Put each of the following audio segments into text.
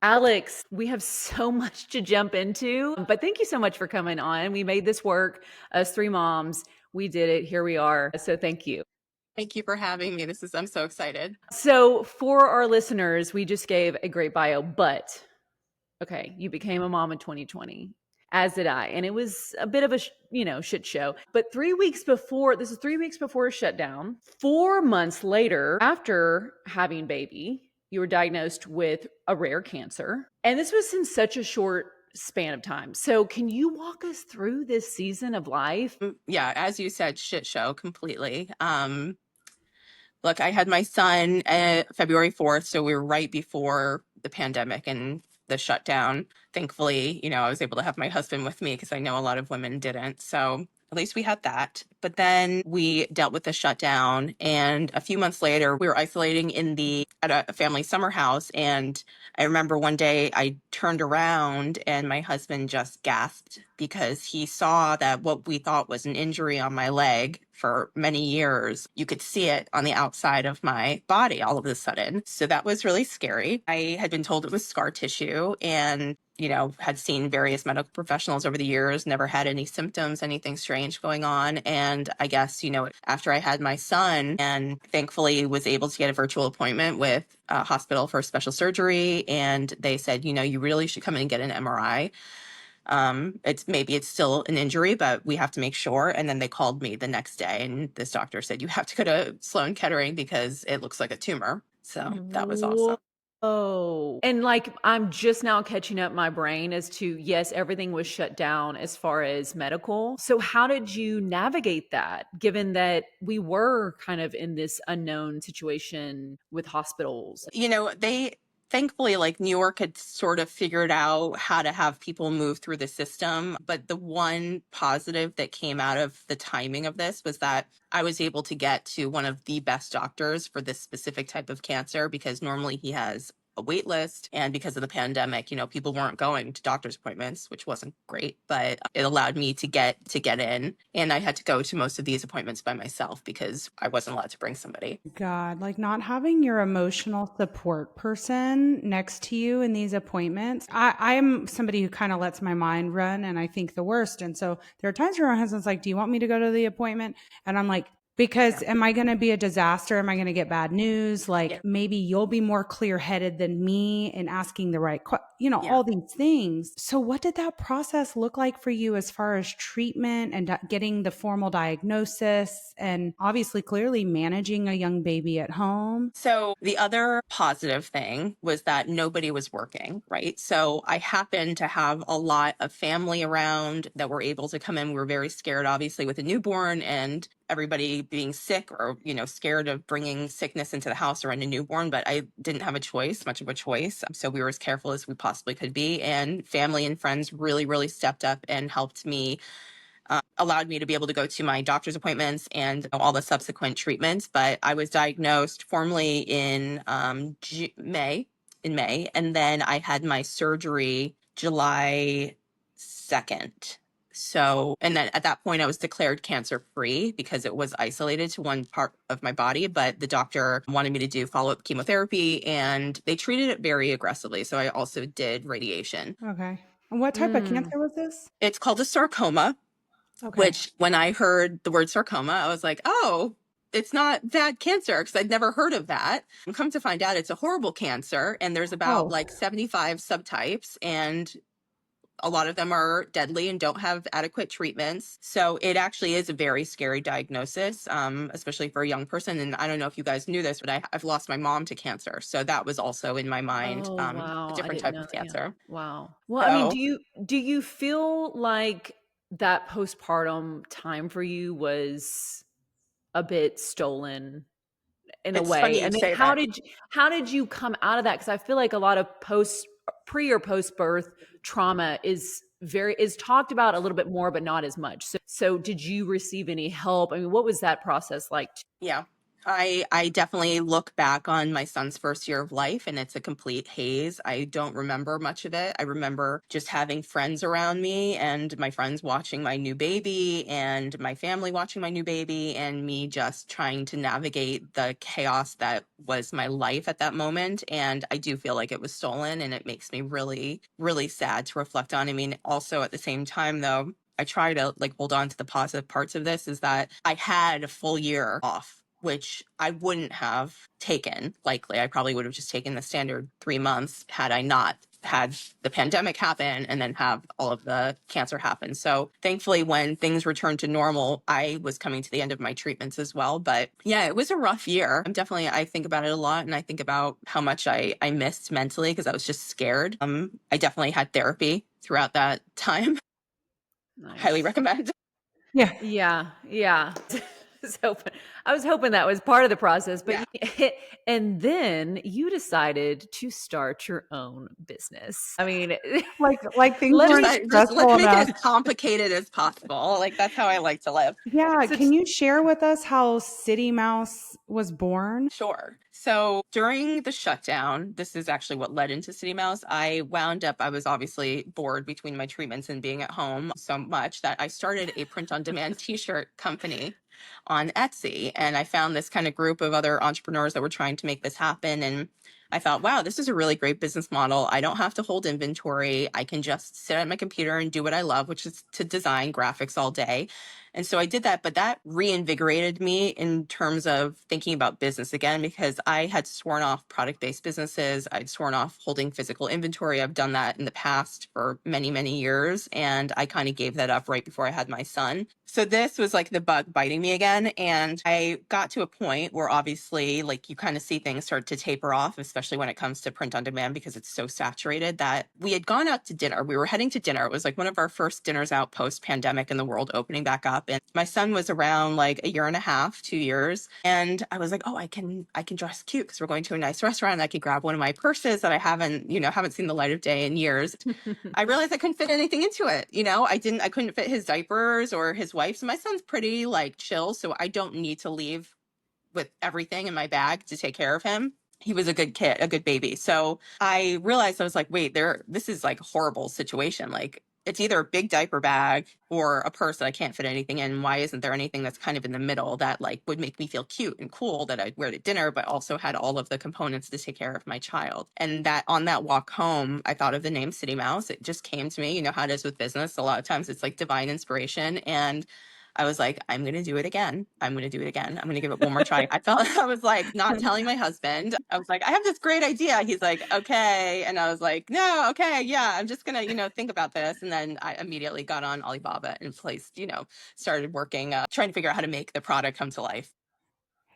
Alex, we have so much to jump into, but thank you so much for coming on. We made this work, us three moms. We did it. Here we are. So thank you. Thank you for having me. I'm so excited. So for our listeners, we just gave a great bio, but okay, you became a mom in 2020, as did I. And it was a bit of a, shit show. But 3 weeks before, this is 3 weeks before shutdown, 4 months later, after having baby, you were diagnosed with a rare cancer. And this was in such a short span of time. So can you walk us through this season of life? Yeah, as you said, shit show completely. Look, I had my son February 4th, so we were right before the pandemic and the shutdown. Thankfully, I was able to have my husband with me because I know a lot of women didn't. So at least we had that. But then we dealt with the shutdown, and a few months later, we were isolating at a family summer house. And I remember one day I turned around and my husband just gasped because he saw that what we thought was an injury on my leg for many years, you could see it on the outside of my body all of a sudden. So that was really scary. I had been told it was scar tissue and had seen various medical professionals over the years, never had any symptoms, anything strange going on. And I guess, after I had my son and thankfully was able to get a virtual appointment with a hospital for special surgery. And they said, you really should come in and get an MRI. It's still an injury, but we have to make sure. And then they called me the next day and this doctor said, you have to go to Sloan Kettering because it looks like a tumor. So that was awesome. Oh, and like I'm just now catching up my brain as to, yes, everything was shut down as far as medical. So how did you navigate that, given that we were kind of in this unknown situation with hospitals? They thankfully, like New York had sort of figured out how to have people move through the system. But the one positive that came out of the timing of this was that I was able to get to one of the best doctors for this specific type of cancer because normally he has a wait list. And because of the pandemic, people weren't going to doctor's appointments, which wasn't great, but it allowed me to get in. And I had to go to most of these appointments by myself because I wasn't allowed to bring somebody. God, like not having your emotional support person next to you in these appointments. I am somebody who kind of lets my mind run and I think the worst. And so there are times where my husband's like, do you want me to go to the appointment? And I'm like, because am I going to be a disaster? Am I going to get bad news? Like maybe you'll be more clear headed than me in asking the right, all these things. So what did that process look like for you as far as treatment and getting the formal diagnosis and obviously clearly managing a young baby at home? So the other positive thing was that nobody was working, right? So I happened to have a lot of family around that were able to come in. We were very scared, obviously, with a newborn and everybody being sick or, scared of bringing sickness into the house around a newborn. But I didn't have much of a choice. So we were as careful as we possibly could be. And family and friends really, really stepped up and helped me, allowed me to be able to go to my doctor's appointments and all the subsequent treatments. But I was diagnosed formally in May, and then I had my surgery July 2nd. So, and then at that point, I was declared cancer free because it was isolated to one part of my body. But the doctor wanted me to do follow up chemotherapy and they treated it very aggressively. So I also did radiation. Okay. And what type of Mm. cancer was this? It's called a sarcoma, Okay. which when I heard the word sarcoma, I was like, oh, it's not that cancer because I'd never heard of that. And come to find out, it's a horrible cancer. And there's about Oh, like 75 subtypes, and a lot of them are deadly and don't have adequate treatments. So it actually is a very scary diagnosis, especially for a young person. And I don't know if you guys knew this, but I've lost my mom to cancer. So that was also in my mind, Oh, a wow. I different didn't type know of that. Yeah. cancer. Wow. Well, I mean, So do you feel like that postpartum time for you was a bit stolen in a it's funny way? you And then say how that. did you come out of that? Because I feel like a lot of pre or post birth trauma is talked about a little bit more, but not as much. So did you receive any help? I mean, what was that process like? Yeah. I definitely look back on my son's first year of life and it's a complete haze. I don't remember much of it. I remember just having friends around me and my friends watching my new baby and my family watching my new baby and me just trying to navigate the chaos that was my life at that moment. And I do feel like it was stolen and it makes me really, really sad to reflect on. I mean, also at the same time though, I try to like hold on to the positive parts of this is that I had a full year off, which I wouldn't have taken likely. I probably would have just taken the standard 3 months had I not had the pandemic happen and then have all of the cancer happen. So thankfully, when things returned to normal, I was coming to the end of my treatments as well. But yeah, it was a rough year. I think about it a lot and I think about how much I missed mentally because I was just scared. I definitely had therapy throughout that time. Nice. Highly recommend. Yeah. Yeah. I was hoping that was part of the process, but and then you decided to start your own business. I mean, Like things Let weren't me- Let's stressful make enough. it as complicated as possible. Like that's how I like to live. Yeah. So Can you share with us how City Mouse was born? Sure. So during the shutdown, this is actually what led into City Mouse. I was obviously bored between my treatments and being at home so much that I started a print on demand t-shirt company on Etsy. And I found this kind of group of other entrepreneurs that were trying to make this happen. And I thought, wow, this is a really great business model. I don't have to hold inventory. I can just sit at my computer and do what I love, which is to design graphics all day. And so I did that, but that reinvigorated me in terms of thinking about business again, because I had sworn off product-based businesses. I'd sworn off holding physical inventory. I've done that in the past for many, many years. And I kind of gave that up right before I had my son. So this was like the bug biting me again. And I got to a point where obviously like you kind of see things start to taper off, especially when it comes to print on demand, because it's so saturated that we had gone out to dinner. We were heading to dinner. It was like one of our first dinners out post pandemic and the world opening back up. And my son was around like a year and a half, 2 years. And I was like, oh, I can dress cute because we're going to a nice restaurant and I could grab one of my purses that I haven't seen the light of day in years. I realized I couldn't fit anything into it. I couldn't fit his diapers or his wife's. My son's pretty like chill, so I don't need to leave with everything in my bag to take care of him. He was a good kid, a good baby. So I realized I was like, wait, this is like a horrible situation. Like it's either a big diaper bag or a purse that I can't fit anything in. Why isn't there anything that's kind of in the middle that like would make me feel cute and cool that I'd wear to dinner, but also had all of the components to take care of my child? And that on that walk home, I thought of the name City Mouse. It just came to me. You know how it is with business. A lot of times it's like divine inspiration. And I was like, I'm going to do it again. I'm going to do it again. I'm going to give it one more try. I was like, not telling my husband. I was like, I have this great idea. He's like, okay. And I was like, no, okay. Yeah, I'm just going to, think about this. And then I immediately got on Alibaba and started working, trying to figure out how to make the product come to life.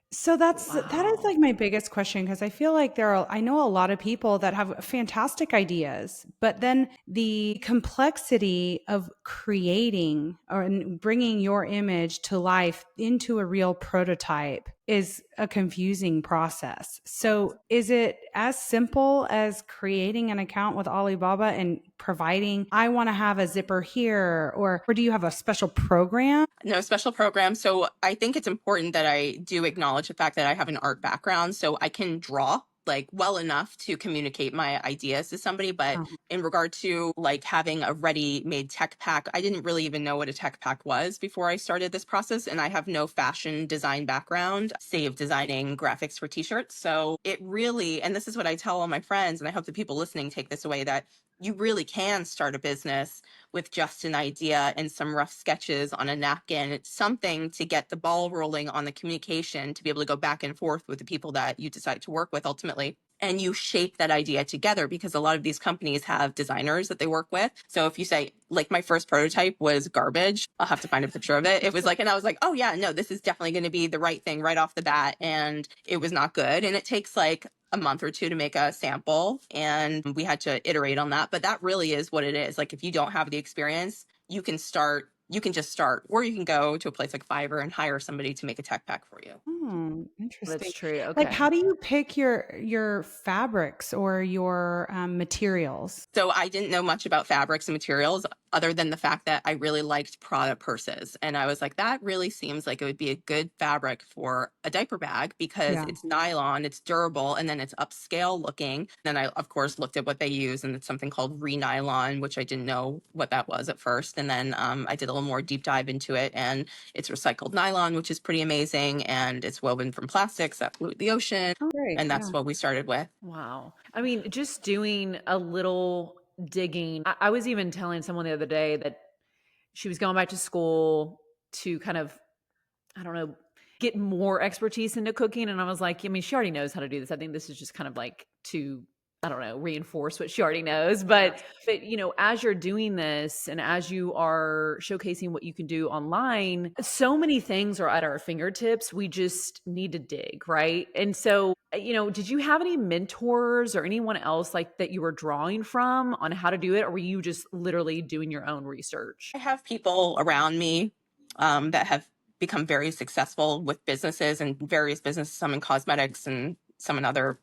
So that is Wow. like my biggest question, because I feel like I know a lot of people that have fantastic ideas, but then the complexity of creating or bringing your image to life into a real prototype is a confusing process. So is it as simple as creating an account with Alibaba and providing, I want to have a zipper here, or do you have a special program? No special program. So I think it's important that I do acknowledge the fact that I have an art background, so I can draw like well enough to communicate my ideas to somebody. But in regard to like having a ready-made tech pack, I didn't really even know what a tech pack was before I started this process. And I have no fashion design background, save designing graphics for t-shirts. So it really, and this is what I tell all my friends, and I hope the people listening take this away, that you really can start a business with just an idea and some rough sketches on a napkin. It's something to get the ball rolling on the communication, to be able to go back and forth with the people that you decide to work with ultimately. And you shape that idea together, because a lot of these companies have designers that they work with. So if you say, like, my first prototype was garbage, I'll have to find a picture of it. It was like, and I was like, oh yeah, no, this is definitely going to be the right thing right off the bat. And it was not good. And it takes like a month or two to make a sample, and we had to iterate on that. But that really is what it is. Like, if you don't have the experience, you can just start, or you can go to a place like Fiverr and hire somebody to make a tech pack for you. Interesting. That's true. Like, Okay. how do you pick your fabrics or your materials? So I didn't know much about fabrics and materials. other than the fact that I really liked Prada purses. And I was like, that really seems like it would be a good fabric for a diaper bag because Yeah. it's nylon, it's durable, and then it's upscale looking. Then I, of course, looked at what they use, and it's something called Renylon, which I didn't know what that was at first. And then I did a little more deep dive into it, and it's recycled nylon, which is pretty amazing. And it's woven from plastics that pollute the ocean. Oh, great. And that's Yeah. what we started with. Wow. I mean, just doing a little digging. I was even telling someone the other day that she was going back to school to kind of, I don't know, get more expertise into cooking. And I was like, I mean, she already knows how to do this. I think this is just kind of like to, I don't know, reinforce what she already knows. But as you're doing this and as you are showcasing what you can do online, so many things are at our fingertips. We just need to dig, right? And so, did you have any mentors or anyone else like that you were drawing from on how to do it? Or were you just literally doing your own research? I have people around me that have become very successful with businesses and various businesses, some in cosmetics and some in other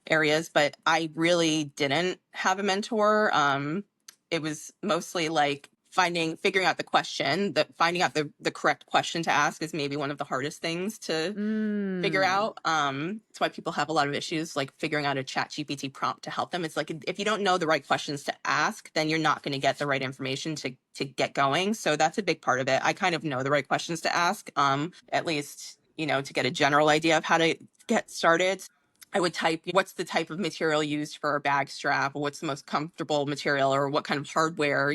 areas, but I really didn't have a mentor. It was mostly like figuring out the question, finding out the correct question to ask is maybe one of the hardest things to figure out. That's why people have a lot of issues like figuring out a chat GPT prompt to help them. It's like if you don't know the right questions to ask, then you're not going to get the right information to get going. So that's a big part of it. I kind of know the right questions to ask, at least, to get a general idea of how to get started. I would type, what's the type of material used for a bag strap, or what's the most comfortable material, or what kind of hardware,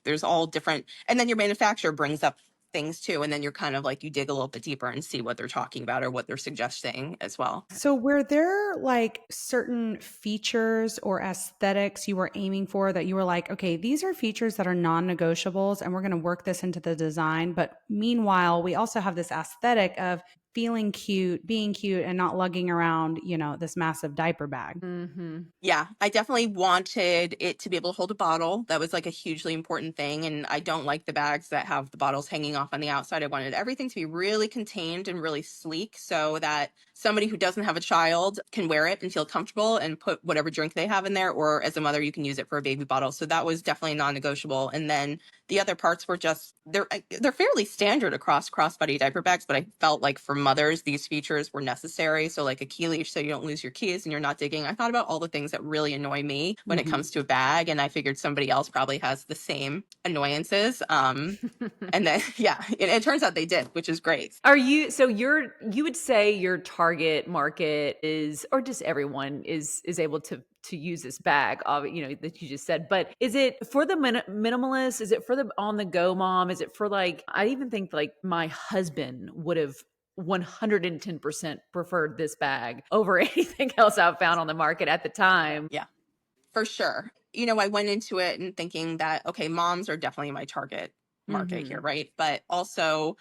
there's all different. And then your manufacturer brings up things too. And then you're kind of like, you dig a little bit deeper and see what they're talking about or what they're suggesting as well. So were there like certain features or aesthetics you were aiming for that you were like, okay, these are features that are non-negotiables and we're going to work this into the design. But meanwhile, we also have this aesthetic of feeling cute, being cute, and not lugging around, this massive diaper bag. Mm-hmm. Yeah, I definitely wanted it to be able to hold a bottle. That was like a hugely important thing. And I don't like the bags that have the bottles hanging off on the outside. I wanted everything to be really contained and really sleek so that somebody who doesn't have a child can wear it and feel comfortable and put whatever drink they have in there. Or as a mother, you can use it for a baby bottle. So that was definitely non-negotiable. And then the other parts were just, they're fairly standard across crossbody diaper bags, but I felt like for mothers, these features were necessary. So like a key leash so you don't lose your keys and you're not digging. I thought about all the things that really annoy me when it comes to a bag. And I figured somebody else probably has the same annoyances. And then, yeah, it turns out they did, which is great. You would say your target market is, or just everyone is able to use this bag, that you just said, but is it for the minimalist? Is it for the on the go mom? Is it for like, I even think like my husband would have 110% preferred this bag over anything else I've found on the market at the time. Yeah, for sure. I went into it and thinking that, okay, moms are definitely my target market here, right? But also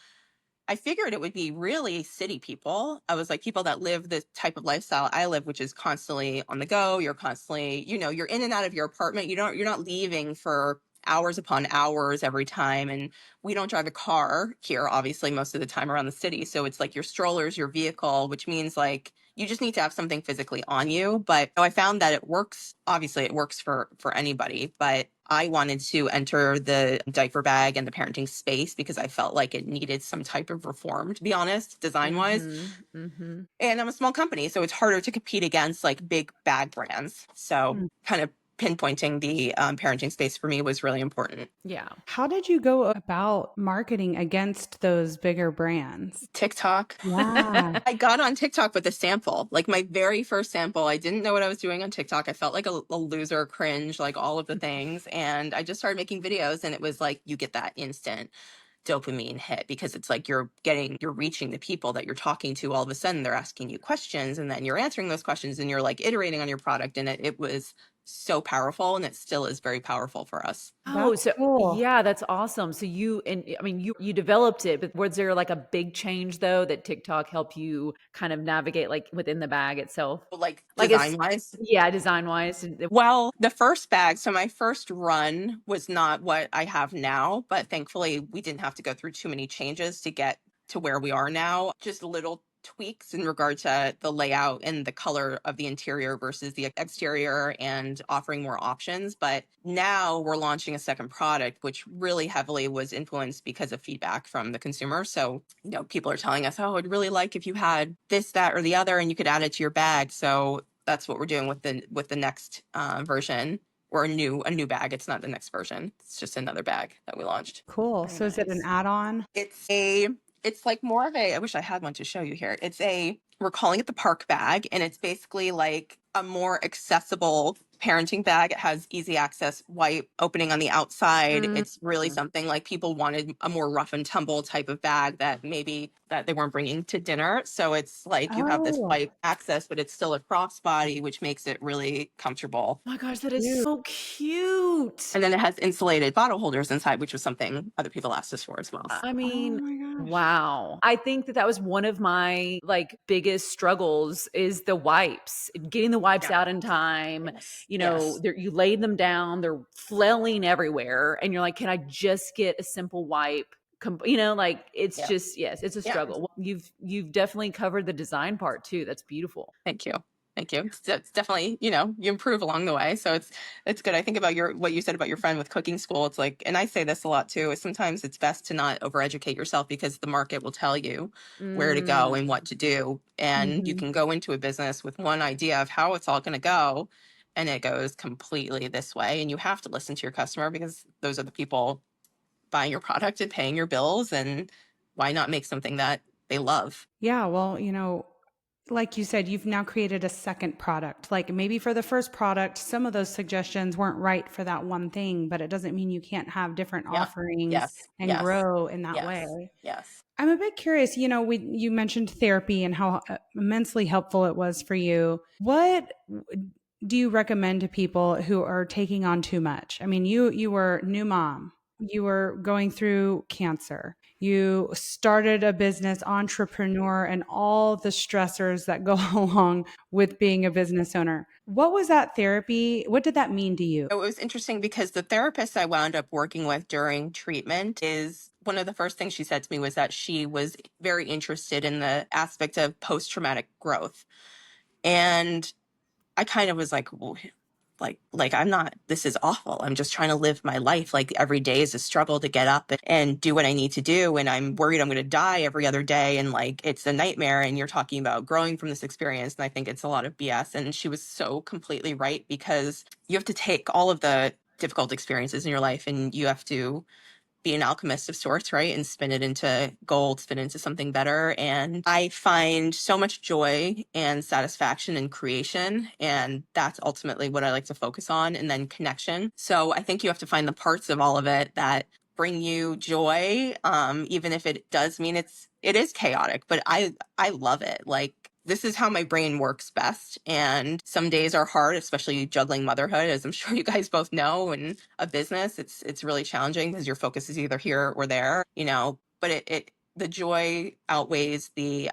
I figured it would be really city people. I was like, people that live the type of lifestyle I live, which is constantly on the go. You're constantly, you're in and out of your apartment. You're not leaving for hours upon hours every time. And we don't drive a car here, obviously, most of the time around the city. So it's like your stroller's your vehicle, which means like you just need to have something physically on you. But I found that it works. Obviously, it works for anybody. But I wanted to enter the diaper bag and the parenting space because I felt like it needed some type of reform, to be honest, design wise. And I'm a small company, so it's harder to compete against like big bag brands. So kind of pinpointing the parenting space for me was really important. Yeah. How did you go about marketing against those bigger brands? TikTok. Yeah. I got on TikTok with a sample, like my very first sample. I didn't know what I was doing on TikTok. I felt like a loser, cringe, like all of the things. And I just started making videos, and it was like, you get that instant dopamine hit because it's like you're reaching the people that you're talking to. All of a sudden they're asking you questions, and then you're answering those questions, and you're like iterating on your product. And it was so powerful, and it still is very powerful for us. Oh, That's so cool. yeah, that's awesome. So you developed it, but was there like a big change though that TikTok helped you kind of navigate like within the bag itself? Like Like design wise. yeah, design wise. Well, the first bag, so my first run was not what I have now, but thankfully we didn't have to go through too many changes to get to where we are now. Just little tweaks in regard to the layout and the color of the interior versus the exterior and offering more options. But now we're launching a second product, which really heavily was influenced because of feedback from the consumer. So, people are telling us, oh, I'd really like if you had this, that, or the other, and you could add it to your bag. So that's what we're doing with the next version, or a new bag. It's not the next version. It's just another bag that we launched. Cool. Very So is it an nice. add-on? It's like more of a, I wish I had one to show you here. We're calling it the park bag, and it's basically like a more accessible parenting bag. It has easy access wipe opening on the outside. It's really something like people wanted a more rough and tumble type of bag that they weren't bringing to dinner. So it's like you have this Oh, wipe access, but it's still a crossbody, which makes it really comfortable. Oh my gosh, that is cute. so cute. And then it has insulated bottle holders inside, which was something other people asked us for as well. I Oh mean, my gosh. wow. I think that was one of my biggest struggles is the wipes, getting the wipes Yeah. out in time. Yes. You lay them down, they're flailing everywhere, and you're like, can I just get a simple wipe? It's Yeah. just, yes, it's a Yeah. struggle. Well, you've definitely covered the design part too. That's beautiful. Thank you. It's definitely, you improve along the way. So it's good. I think about what you said about your friend with cooking school. It's like, and I say this a lot too, is sometimes it's best to not overeducate yourself, because the market will tell you where to go and what to do. And you Mhm. can go into a business with one idea of how it's all going to go, and it goes completely this way. And you have to listen to your customer, because those are the people buying your product and paying your bills. And why not make something that they love? Yeah, well, like you said, you've now created a second product. Like maybe for the first product, some of those suggestions weren't right for that one thing, but it doesn't mean you can't have different Yeah. offerings Yes. and Yes. grow in that Yes. way. Yes. I'm a bit curious, you mentioned therapy and how immensely helpful it was for you. What do you recommend to people who are taking on too much? I mean, you were new mom. You were going through cancer. You started a business, entrepreneur, and all the stressors that go along with being a business owner. What was that therapy? What did that mean to you? It was interesting because the therapist I wound up working with during treatment, is one of the first things she said to me was that she was very interested in the aspect of post-traumatic growth. And I kind of was like, well, I'm not, this is awful. I'm just trying to live my life. Like every day is a struggle to get up and do what I need to do. And I'm worried I'm going to die every other day. And it's a nightmare. And you're talking about growing from this experience. And I think it's a lot of BS. And she was so completely right, because you have to take all of the difficult experiences in your life, and you have to be an alchemist of sorts, right? And spin it into gold, spin it into something better. And I find so much joy and satisfaction in creation. And that's ultimately what I like to focus on. And then connection. So I think you have to find the parts of all of it that bring you joy, even if it does mean it is chaotic. But I love it. This is how my brain works best. And some days are hard, especially juggling motherhood, as I'm sure you guys both know. And a business, it's really challenging because your focus is either here or there, but the joy outweighs the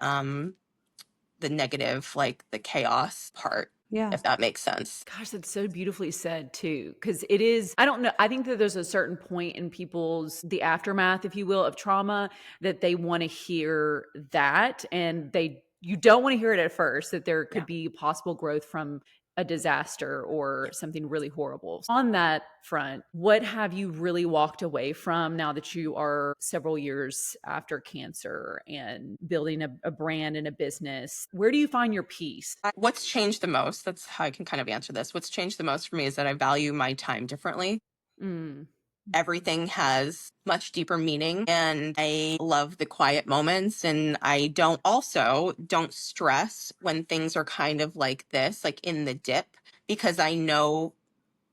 negative, the chaos part, Yeah. if that makes sense. Gosh, that's so beautifully said too. Because it is, I don't know. I think that there's a certain point in the aftermath, if you will, of trauma, that they want to hear that. And you don't want to hear it at first, that there could be possible growth from a disaster or something really horrible. On that front, what have you really walked away from now that you are several years after cancer and building a brand and a business? Where do you find your peace? What's changed the most? That's how I can kind of answer this. What's changed the most for me is that I value my time differently. Mm. Everything has much deeper meaning, and I love the quiet moments. And I don't stress when things are kind of like this, like in the dip, because I know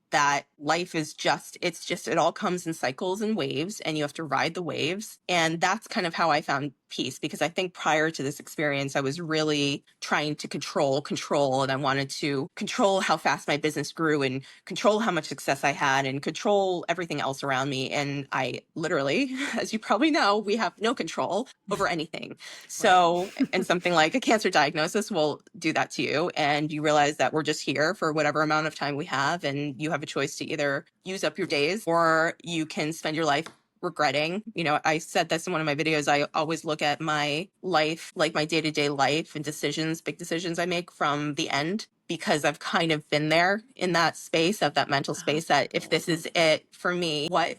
that life is it all comes in cycles and waves, and you have to ride the waves. And that's kind of how I found peace, because I think prior to this experience, I was really trying to control, and I wanted to control how fast my business grew and control how much success I had and control everything else around me. And I literally, as you probably know, we have no control over anything. So, and something like a cancer diagnosis will do that to you. And you realize that we're just here for whatever amount of time we have. And you have a choice to either use up your days, or you can spend your life regretting. You know, I said this in one of my videos. I always look at my life, like my day-to-day life and decisions, big decisions I make from the end, because I've kind of been there in that space of that mental space that if this is it for me, what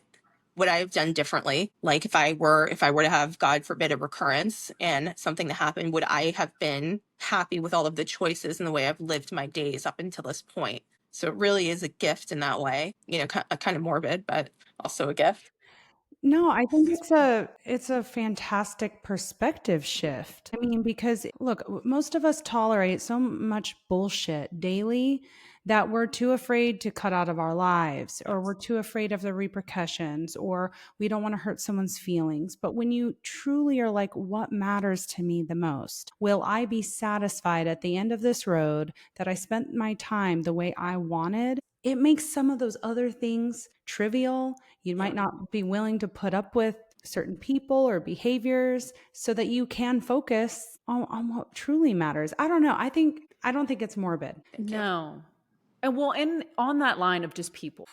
would I have done differently? Like if I were to have, God forbid, a recurrence and something that happened, would I have been happy with all of the choices and the way I've lived my days up until this point? So it really is a gift in that way, you know, kind of morbid, but also a gift. No, I think it's a fantastic perspective shift. I mean, because look, most of us tolerate so much bullshit daily that we're too afraid to cut out of our lives, or we're too afraid of the repercussions, or we don't want to hurt someone's feelings. But when you truly are like, what matters to me the most? Will I be satisfied at the end of this road that I spent my time the way I wanted? It makes some of those other things trivial. You might not be willing to put up with certain people or behaviors so that you can focus on what truly matters. I don't know. I don't think it's morbid. No. And well, and on that line of just people,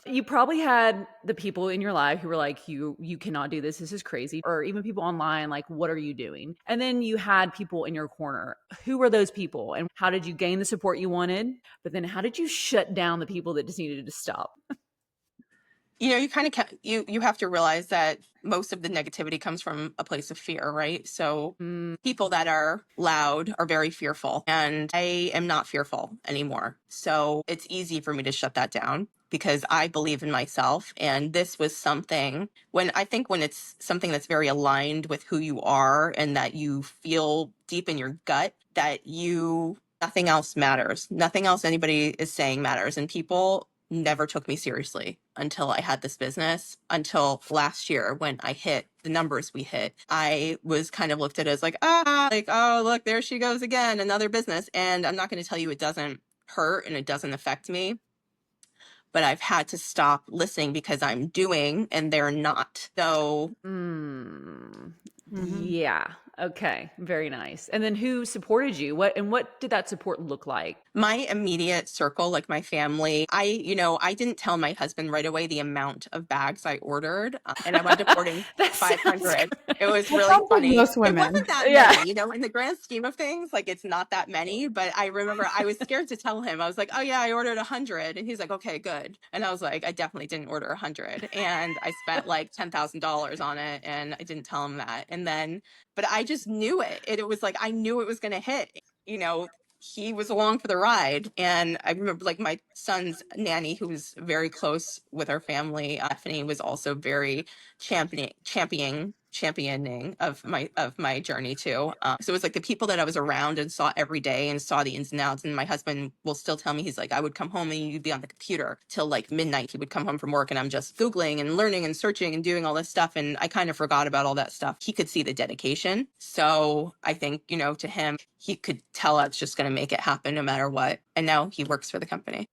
you probably had the people in your life who were like, you cannot do this. This is crazy. Or even people online, like, what are you doing? And then you had people in your corner. Who were those people? And how did you gain the support you wanted? But then how did you shut down the people that just needed to stop? You know, you kind of you have to realize that most of the negativity comes from a place of fear, right? So people that are loud are very fearful, and I am not fearful anymore. So it's easy for me to shut that down because I believe in myself. And this was something when it's something that's very aligned with who you are and that you feel deep in your gut that nothing else matters. Nothing else anybody is saying matters. And people never took me seriously until I had this business, until last year when I hit the numbers we hit. I was kind of looked at as like, oh, look, there she goes again, another business. And I'm not going to tell you it doesn't hurt and it doesn't affect me, but I've had to stop listening because I'm doing and they're not. So Yeah. Okay. Very nice. And then who supported you? What did that support look like? my immediate circle, like my family, I didn't tell my husband right away the amount of bags I ordered, and I wound up ordering That sounds 500. It was That really sounds like funny. most It women. wasn't that Yeah. many, in the grand scheme of things, like it's not that many, but I remember I was scared to tell him. I was like, oh yeah, I ordered 100. And he's like, okay, good. And I was like, I definitely didn't order 100. And I spent like $10,000 on it, and I didn't tell him that. And then, but I just knew it. It was like, I knew it was going to hit, he was along for the ride. And I remember like my son's nanny, who was very close with our family, Stephanie, was also very championing of my journey too. So it was like the people that I was around and saw every day and saw the ins and outs. And my husband will still tell me, he's like, I would come home and you'd be on the computer till like midnight. He would come home from work and I'm just Googling and learning and searching and doing all this stuff. And I kind of forgot about all that stuff. He could see the dedication. So I think, to him, he could tell I was just going to make it happen no matter what. And now he works for the company.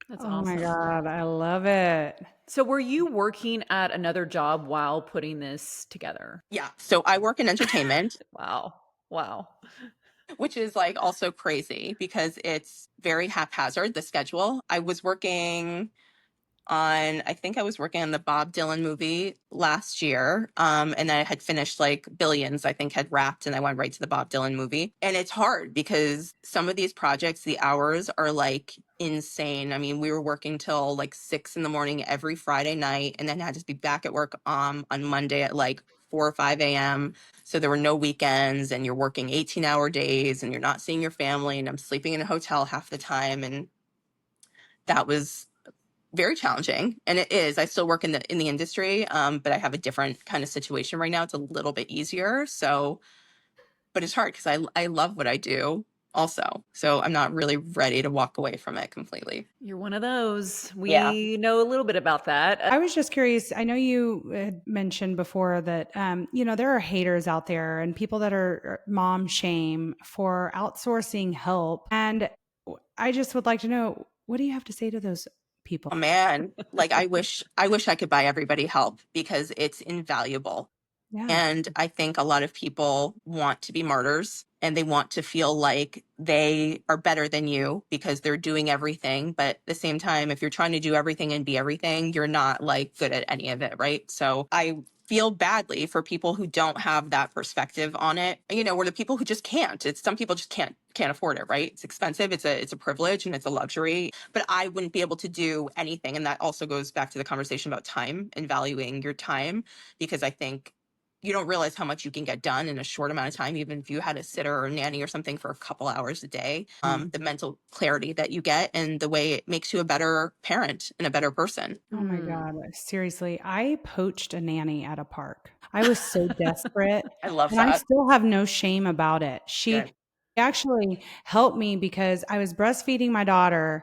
That's Oh awesome. my God, I love it. So were you working at another job while putting this together? Yeah. So I work in entertainment. Wow. Which is like also crazy because it's very haphazard, the schedule. I think I was working on the Bob Dylan movie last year. And then I had finished like Billions, I think had wrapped, and I went right to the Bob Dylan movie. And it's hard because some of these projects, the hours are like insane. I mean, we were working till like 6 a.m. every Friday night, and then had to be back at work on Monday at like 4 or 5 a.m. So there were no weekends, and you're working 18-hour days and you're not seeing your family, and I'm sleeping in a hotel half the time. And that was very challenging. And it is. I still work in the industry, but I have a different kind of situation right now. It's a little bit easier. So, but it's hard because I love what I do also. So I'm not really ready to walk away from it completely. You're one of those. We Yeah. know a little bit about that. I was just curious. I know you had mentioned before that, there are haters out there and people that are mom shame for outsourcing help. And I just would like to know, what do you have to say to those people? Oh man, like I wish I could buy everybody help because it's invaluable. Yeah. And I think a lot of people want to be martyrs and they want to feel like they are better than you because they're doing everything. But at the same time, if you're trying to do everything and be everything, you're not like good at any of it, right? So I feel badly for people who don't have that perspective on it, or the people who just can't. It's some people just can't afford it, right? It's expensive. It's a privilege and it's a luxury, but I wouldn't be able to do anything. And that also goes back to the conversation about time and valuing your time, because I think you don't realize how much you can get done in a short amount of time, even if you had a sitter or a nanny or something for a couple hours a day. The mental clarity that you get and the way it makes you a better parent and a better person. Oh my God. Seriously, I poached a nanny at a park. I was so desperate. I love And I that. still have no shame about it. She Good. actually helped me because I was breastfeeding my daughter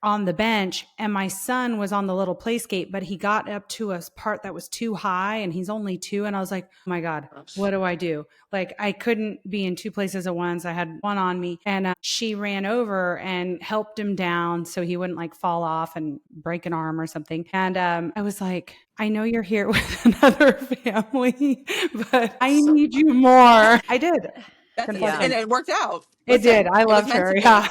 on the bench and my son was on the little play skate, but he got up to a part that was too high and he's only 2. And I was like, oh my God, what do I do? Like I couldn't be in 2 places at once. I had one on me, and she ran over and helped him down so he wouldn't like fall off and break an arm or something. And I was like, I know you're here with another family, but I need you more. I did. And it worked out. It did. I loved her. Yeah.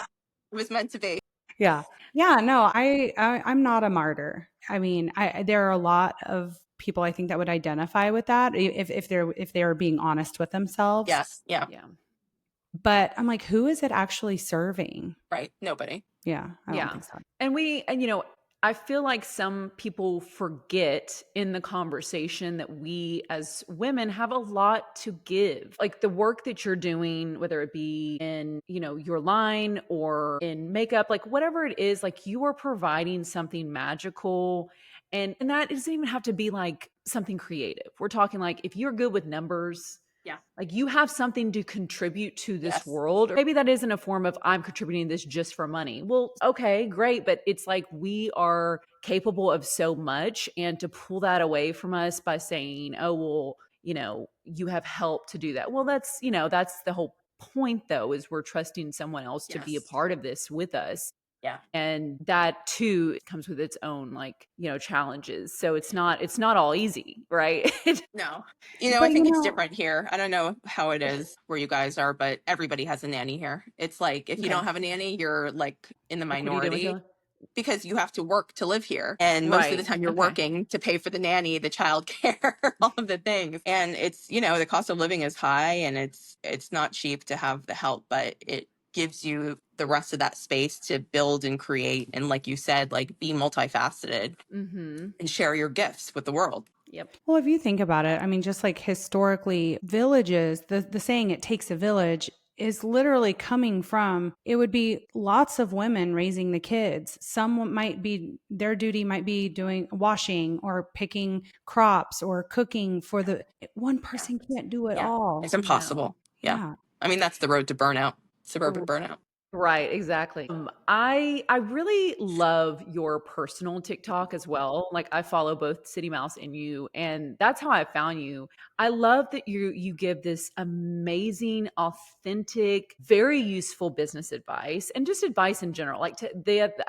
It was meant to be. Yeah. Yeah. No, I'm not a martyr. I mean, there are a lot of people I think that would identify with that if they're being honest with themselves. Yes. Yeah. Yeah. But I'm like, who is it actually serving? Right. Nobody. Yeah. I don't think so. And I feel like some people forget in the conversation that we as women have a lot to give. Like the work that you're doing, whether it be in, your line or in makeup, like whatever it is, like you are providing something magical. And that doesn't even have to be like something creative. We're talking like if you're good with numbers, yeah, like you have something to contribute to this world. Or maybe that isn't a form of I'm contributing this just for money. Well, okay, great. But it's like we are capable of so much, and to pull that away from us by saying, oh, well, you have help to do that. Well, that's the whole point though, is we're trusting someone else to be a part of this with us. Yeah. And that too comes with its own challenges. So it's not all easy, right? No. I think it's different here. I don't know how it is where you guys are, but everybody has a nanny here. It's like if you don't have a nanny, you're like in the minority because you have to work to live here. And most of the time you're working to pay for the nanny, the childcare, all of the things. And it's, the cost of living is high and it's not cheap to have the help, but it gives you the rest of that space to build and create. And like you said, like be multifaceted and share your gifts with the world. Yep. Well, if you think about it, I mean, just like historically villages, the saying it takes a village is literally coming from, it would be lots of women raising the kids. Some their duty might be doing washing or picking crops or cooking for one person can't do it all. It's impossible. Yeah. I mean, that's the road to burnout, suburban burnout. Right, exactly. I really love your personal TikTok as well. Like I follow both City Mouse and you, and that's how I found you. I love that you give this amazing, authentic, very useful business advice and just advice in general. Like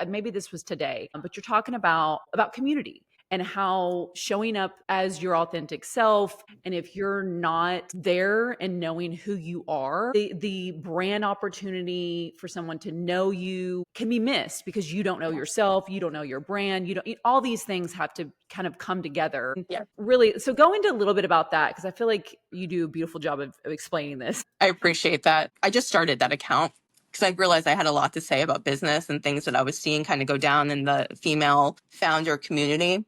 maybe this was today, but you're talking about community and how showing up as your authentic self. And if you're not there and knowing who you are, the brand opportunity for someone to know you can be missed because you don't know yourself, you don't know your brand, all these things have to kind of come together. Yeah. Really. So go into a little bit about that, because I feel like you do a beautiful job of explaining this. I appreciate that. I just started that account because I realized I had a lot to say about business and things that I was seeing kind of go down in the female founder community.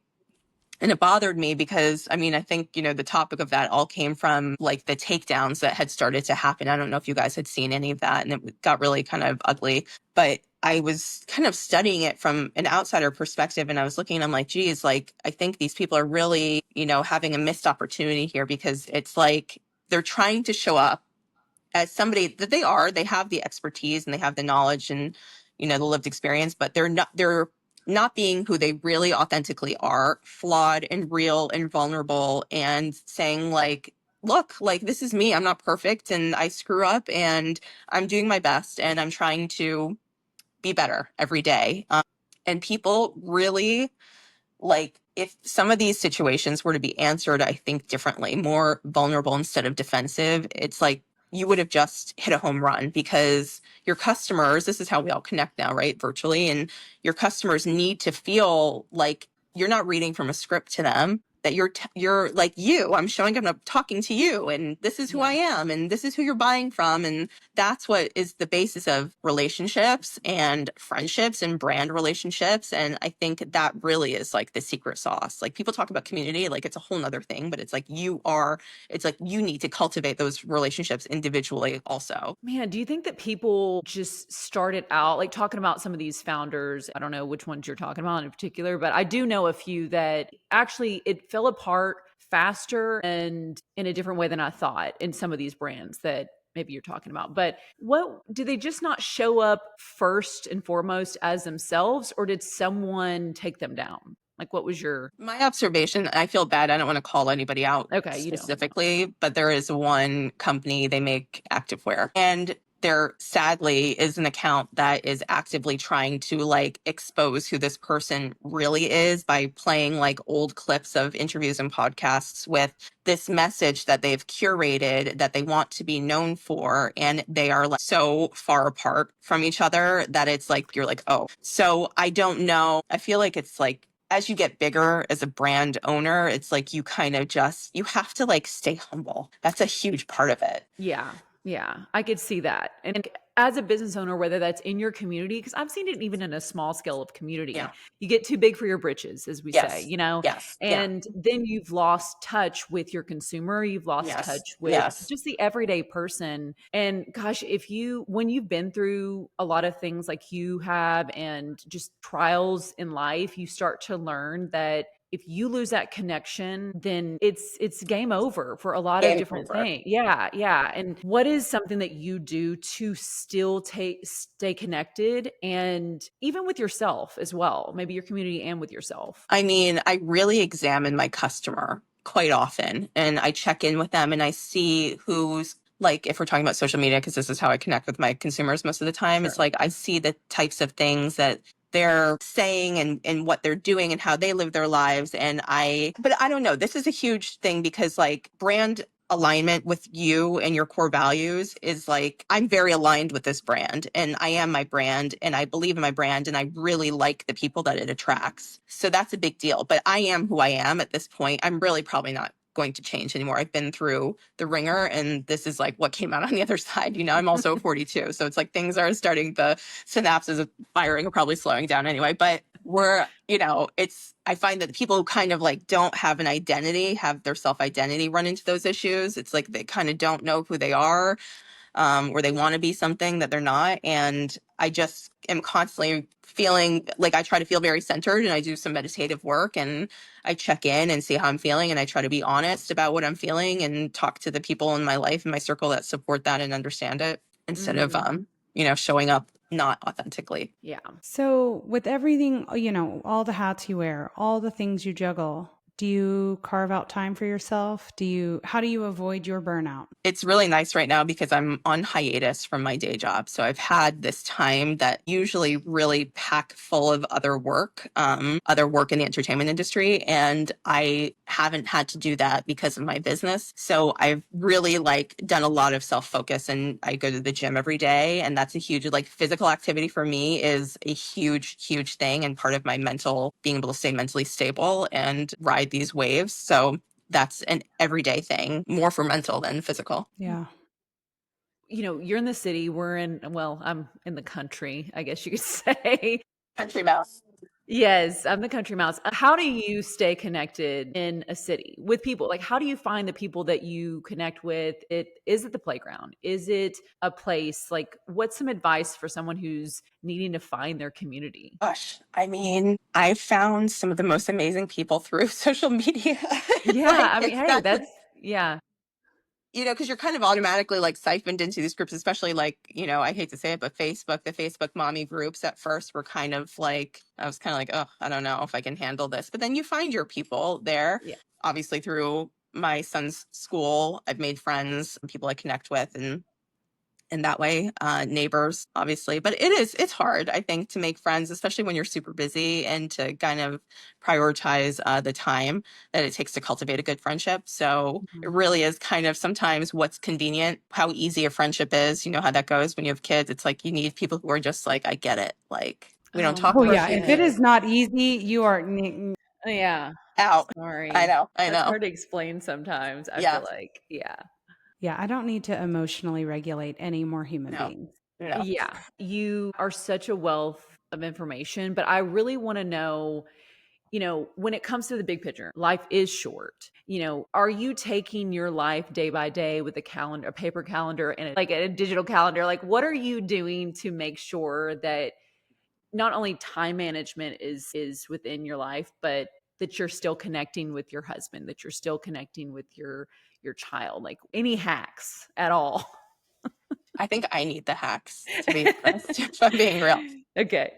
And it bothered me because, I mean, I think, the topic of that all came from like the takedowns that had started to happen. I don't know if you guys had seen any of that, and it got really kind of ugly. But I was kind of studying it from an outsider perspective, and I was looking, and I'm like, geez, like, I think these people are really, having a missed opportunity here, because it's like they're trying to show up as somebody that they have the expertise and they have the knowledge and, the lived experience, but they're not being who they really authentically are, flawed and real and vulnerable, and saying like, look, like this is me. I'm not perfect and I screw up and I'm doing my best and I'm trying to be better every day. And people really like, if some of these situations were to be answered, I think differently, more vulnerable instead of defensive, it's like you would have just hit a home run, because your customers, this is how we all connect now, right? Virtually. And your customers need to feel like you're not reading from a script to them, that you're like I'm showing up, I'm talking to you, and this is who I am, and this is who you're buying from. And that's what is the basis of relationships and friendships and brand relationships. And I think that really is like the secret sauce. Like, people talk about community, like it's a whole nother thing, but it's like it's like you need to cultivate those relationships individually also. Man, do you think that people just started out like talking about some of these founders? I don't know which ones you're talking about in particular, but I do know a few that actually it fell apart faster and in a different way than I thought in some of these brands that maybe you're talking about. But what do they just not show up first and foremost as themselves, or did someone take them down? Like, what was My observation? I feel bad, I don't want to call anybody out okay, you don't. specifically, but there is one company, they make activewear, and there sadly is an account that is actively trying to like expose who this person really is by playing like old clips of interviews and podcasts with this message that they've curated that they want to be known for. And they are like so far apart from each other that it's like, you're like, oh. So I don't know. I feel like it's like, as you get bigger as a brand owner, it's like you kind of you have to like stay humble. That's a huge part of it. Yeah. Yeah. I could see that. And as a business owner, whether that's in your community, because I've seen it even in a small scale of community, Yeah. you get too big for your britches, as we say, you know, Yes. and then you've lost touch with your consumer. You've lost touch with just the everyday person. And gosh, when you've been through a lot of things like you have and just trials in life, you start to learn that if you lose that connection, then it's game over for a lot of different things. Yeah, yeah. And what is something that you do to still stay connected, and even with yourself as well, maybe your community and with yourself? I mean, I really examine my customer quite often, and I check in with them, and I see who's like, if we're talking about social media, because this is how I connect with my consumers most of the time, It's like I see the types of things that they're saying and what they're doing and how they live their lives. But I don't know, this is a huge thing, because like brand alignment with you and your core values is like, I'm very aligned with this brand, and I am my brand, and I believe in my brand, and I really like the people that it attracts. So that's a big deal. But I am who I am at this point. I'm really probably not going to change anymore. I've been through the ringer, and this is like what came out on the other side. I'm also 42. So it's like things are starting, the synapses of firing are probably slowing down anyway. But I find that the people who kind of like don't have an identity, have their self-identity, run into those issues. It's like they kind of don't know who they are, or they want to be something that they're not. And I just am constantly feeling like, I try to feel very centered, and I do some meditative work, and I check in and see how I'm feeling, and I try to be honest about what I'm feeling and talk to the people in my life and my circle that support that and understand it, instead of showing up not authentically. Yeah. So with everything, all the hats you wear, all the things you juggle, do you carve out time for yourself? How do you avoid your burnout? It's really nice right now because I'm on hiatus from my day job. So I've had this time that usually really pack full of other work in the entertainment industry. And I haven't had to do that because of my business. So I've really done a lot of self-focus, and I go to the gym every day. And that's a huge, physical activity for me is a huge, huge thing, and part of my being able to stay mentally stable and ride these waves. So that's an everyday thing, more for mental than physical. Yeah. You're in the city. I'm in the country, I guess you could say. Country mouse. Yes, I'm the country mouse. How do you stay connected in a city with people? Like, how do you find the people that you connect with? Is it the playground? Is it a place? Like, what's some advice for someone who's needing to find their community? Gosh, I mean, I found some of the most amazing people through social media. Yeah, yeah. Because you're kind of automatically siphoned into these groups, especially I hate to say it, but the Facebook mommy groups at first were kind of I was kind of like, oh, I don't know if I can handle this. But then you find your people there. Yeah. Obviously through my son's school, I've made friends and people I connect with, and in that way, neighbors, obviously. But it's hard, I think, to make friends, especially when you're super busy, and to kind of prioritize the time that it takes to cultivate a good friendship. So it really is kind of sometimes what's convenient, how easy a friendship is. You know how that goes when you have kids. It's like you need people who are just like, I get it. Like, we don't talk Oh for a yeah, few if it minutes. is not easy, you are Yeah. Out. I Sorry. know. That's hard to explain sometimes, I Yeah. feel like. Yeah. yeah, I don't need to emotionally regulate any more human No. beings. No. Yeah. You are such a wealth of information, but I really want to know, when it comes to the big picture, life is short. Are you taking your life day by day with a calendar, a paper calendar, and like a digital calendar? Like, what are you doing to make sure that not only time management is within your life, but that you're still connecting with your husband, that you're still connecting with your child? Like, any hacks at all? I think I need the hacks, to be honest, if I'm being real. Okay.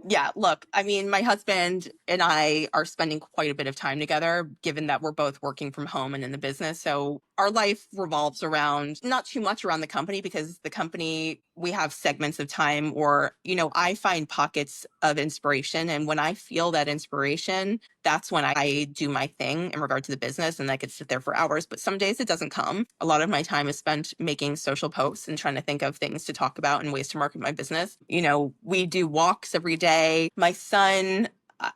Yeah, look, I mean, my husband and I are spending quite a bit of time together, given that we're both working from home and in the business. So our life revolves around not too much around the company, because the company, we have segments of time, or, I find pockets of inspiration. And when I feel that inspiration, that's when I do my thing in regard to the business, and I could sit there for hours. But some days it doesn't come. A lot of my time is spent making social posts and trying to think of things to talk about and ways to market my business. We do walks every day. My son,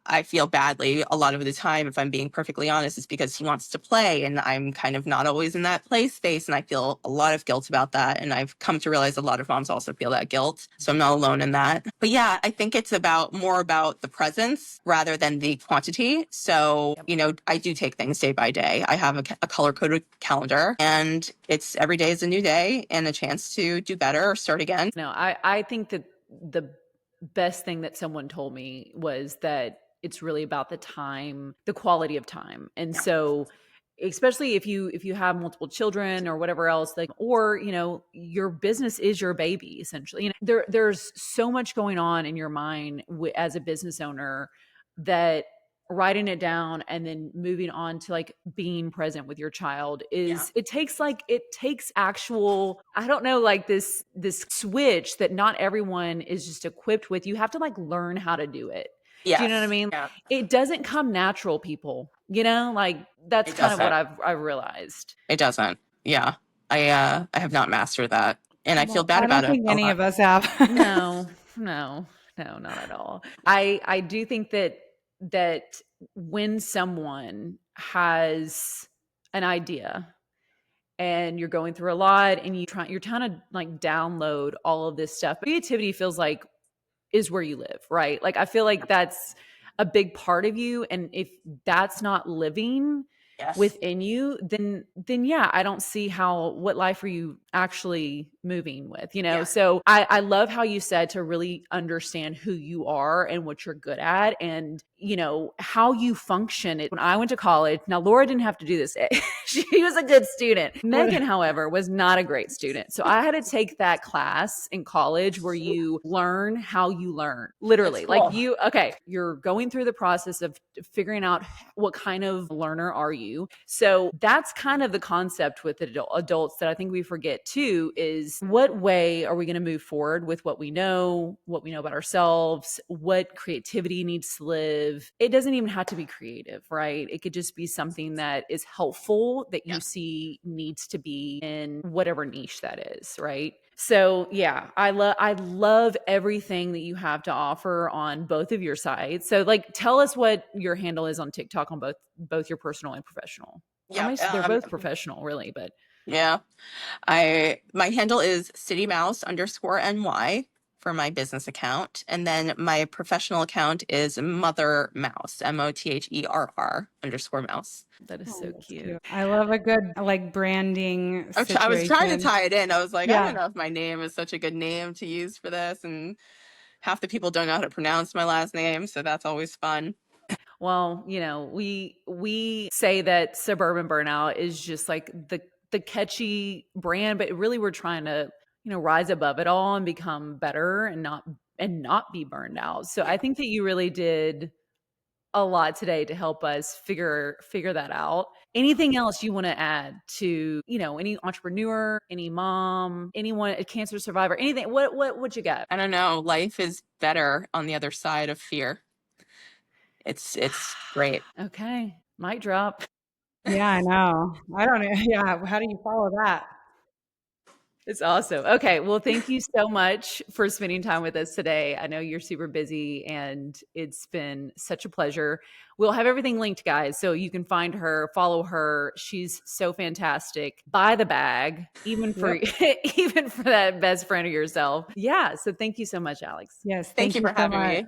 I feel badly a lot of the time, if I'm being perfectly honest, is because he wants to play and I'm kind of not always in that play space. And I feel a lot of guilt about that. And I've come to realize a lot of moms also feel that guilt. So I'm not alone in that. But yeah, I think it's more about the presence rather than the quantity. So, I do take things day by day. I have a color coded calendar, and it's every day is a new day and a chance to do better or start again. No, I think that the best thing that someone told me was that it's really about the time, the quality of time. And so especially if you have multiple children or whatever else, like, or your business is your baby essentially. There's so much going on in your mind as a business owner, that writing it down and then moving on to like being present with your child it takes actual, I don't know, like this switch that not everyone is just equipped with. You have to like learn how to do it. Do you know what I Yes. mean? Yeah. It doesn't come natural, people, like that's It kind of what doesn't. I've realized. It doesn't. Yeah. I have not mastered that. And I feel Well, bad I about don't it think a any lot. of us have. No, no, no, not at all. I do think that when someone has an idea and you're going through a lot and you're trying to like download all of this stuff, creativity feels like is where you live, right? Like I feel like that's a big part of you, and if that's not living Yes. within you, then yeah, I don't see what life are you actually moving with. Yeah. So I love how you said to really understand who you are and what you're good at, and how you function. When I went to college, now Laura didn't have to do this. She was a good student. Megan, however, was not a great student. So I had to take that class in college where you learn how you learn. Literally. It's Like cool. you're going through the process of figuring out what kind of learner are you. So that's kind of the concept with adults that I think we forget too, is what way are we going to move forward with what we know about ourselves, what creativity needs to live. It doesn't even have to be creative, right? It could just be something that is helpful that you Yeah. see needs to be in whatever niche that is, right? So yeah, I love everything that you have to offer on both of your sites. So like, tell us what your handle is on TikTok on both your personal and professional. Or Yeah. they're both professional, really, but Yeah. My handle is citymouse_NY for my business account. And then my professional account is Mother Mouse, MOTHERR_mouse. that is Oh, so that's cute. I love a good like branding I was trying to situation. tie it in. I was like, I don't Yeah. know if my name is such a good name to use for this. And half the people don't know how to pronounce my last name. So that's always fun. Well, we say that Suburban Burnout is just like the catchy brand, but really we're trying to, rise above it all and become better and not be burned out. So I Yeah. think that you really did a lot today to help us figure that out. Anything else you want to add to, any entrepreneur, any mom, anyone, a cancer survivor, anything? What you got? I don't know. Life is better on the other side of fear. It's great. Okay. Mic drop. Yeah, I know. I don't know. Yeah. How do you follow that? It's awesome. Okay. Well, thank you so much for spending time with us today. I know you're super busy and it's been such a pleasure. We'll have everything linked, guys, so you can find her, follow her. She's so fantastic. Buy the bag, even for even for that best friend of yourself. Yeah. So thank you so much, Alex. Yes. Thank you for so having much. me.